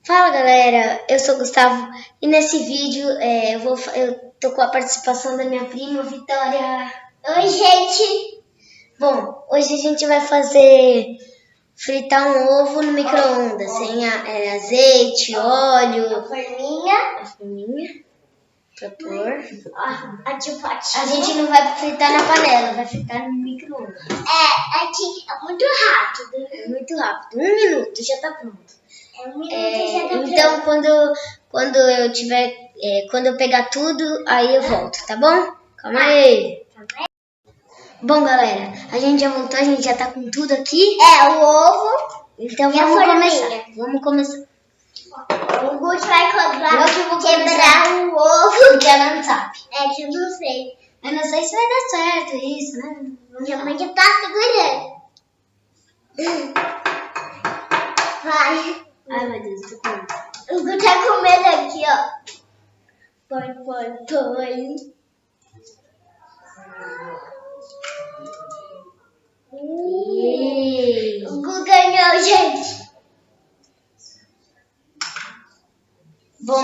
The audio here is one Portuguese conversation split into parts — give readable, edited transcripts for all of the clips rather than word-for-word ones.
Fala galera, eu sou o Gustavo e nesse vídeo eu tô com a participação da minha prima Vitória. Oi gente! Bom, hoje a gente vai fritar um ovo no micro-ondas, sem azeite, óleo, A forminha pra pôr. A A gente não vai fritar na panela, vai fritar no micro-ondas. aqui é muito rápido. É muito rápido, 1 minuto já tá pronto. Então, quando eu tiver, quando eu pegar tudo, aí eu volto, tá bom? Calma aí. Bom, galera, a gente já voltou, a gente já tá com tudo aqui. o ovo. Então E a vamos forminha. começar. Vamos começar. O Guto vai Eu que vou quebrar começar. o ovo. Porque ela não sabe. Que eu não sei. Eu não sei se vai dar certo isso, né? Minha mãe já tá segurando. Vai. Ai, meu Deus, tô com medo. O Guto tá com medo aqui, ó. Põe. O Guto ganhou, gente. Bom,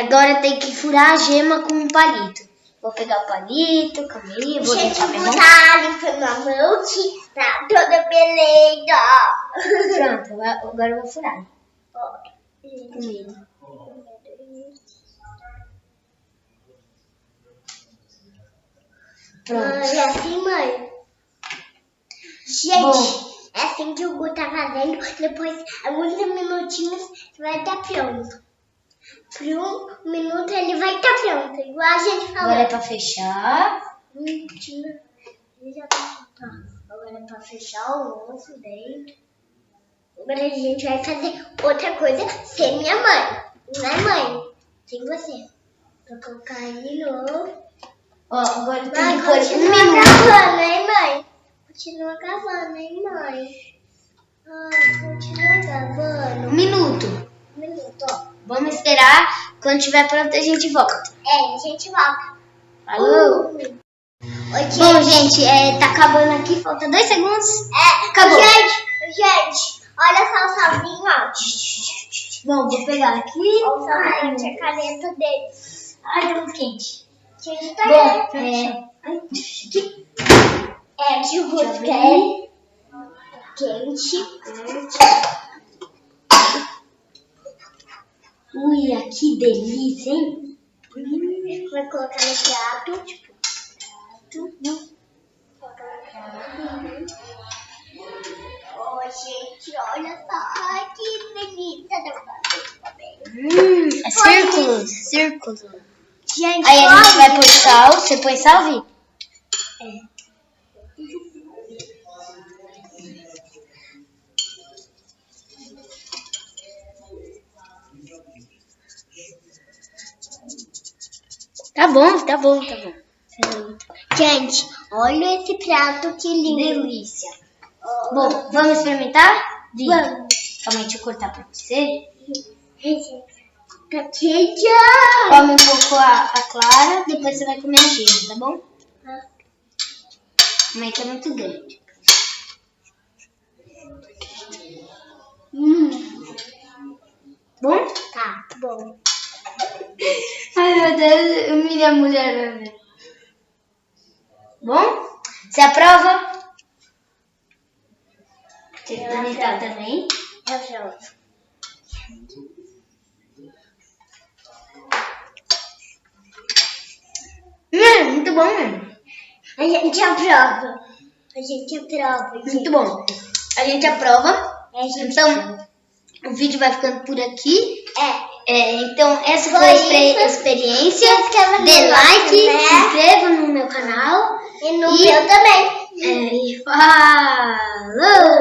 agora tem que furar a gema com um palito. Vou pegar o palito, calma aí, eu vou Gente, deixar minha mão. botar ali pra minha mão que tá toda beleza. Pronto, agora eu vou furar. Com medo. Pronto. É assim, mãe. Gente, é assim que o Gu tá fazendo. Depois, alguns minutinhos, vai estar pronto. Por 1 minuto ele vai estar pronto. Igual a gente falou. Agora é pra fechar. Mentira. Ele já tá. Agora é pra fechar o ovo dentro. Agora a gente vai fazer outra coisa sem minha mãe. Não é mãe? Sem você. Vou colocar ele de novo. Ó, agora tem Vai, que pôr 1 continua minuto. gravando, hein, mãe? Continua gravando, hein, mãe? Continua gravando. 1 minuto. 1 minuto, ó. Vamos esperar. Quando tiver pronto, a gente volta. A gente volta. Falou? Oi, Bom, gente, tá acabando aqui. Falta 2 segundos. Acabou. Gente, olha só o salzinho, ó. Bom, vou pegar aqui. Olha o salzinho, a caneta dele. Ai, tá muito quente. Cheio de Bom, caneta. aqui. Que o Guto quer. Quente. Ui, que delícia, hein? Vai colocar no prato. Colocar no prato. Oh, gente, olha só. Ai, que delícia. É círculo. Gente, Aí a gente olha. vai pôr sal. Você põe sal, Vi? Tá bom. Gente, olha esse prato que lindo. Delícia. Bom, vamos experimentar? Vi. Vamos. Calma aí, deixa eu cortar pra você. Tá quente. Come um pouco a clara, depois você vai comer a gema, tá bom? Calma aí que é muito grande. Bom? Tá bom. Ai, meu Deus, minha mulher vai ver. Bom? Você aprova? Você experimentar também? Eu jogo. Muito bom mesmo. A gente aprova. Gente. Muito bom. A gente aprova. A gente Então, o vídeo vai ficando por aqui. É. Então, essa foi Foi a isso. experiência. Se inscreva no Dê nosso like, se canal. inscreva no meu canal. E no meu também. E falou!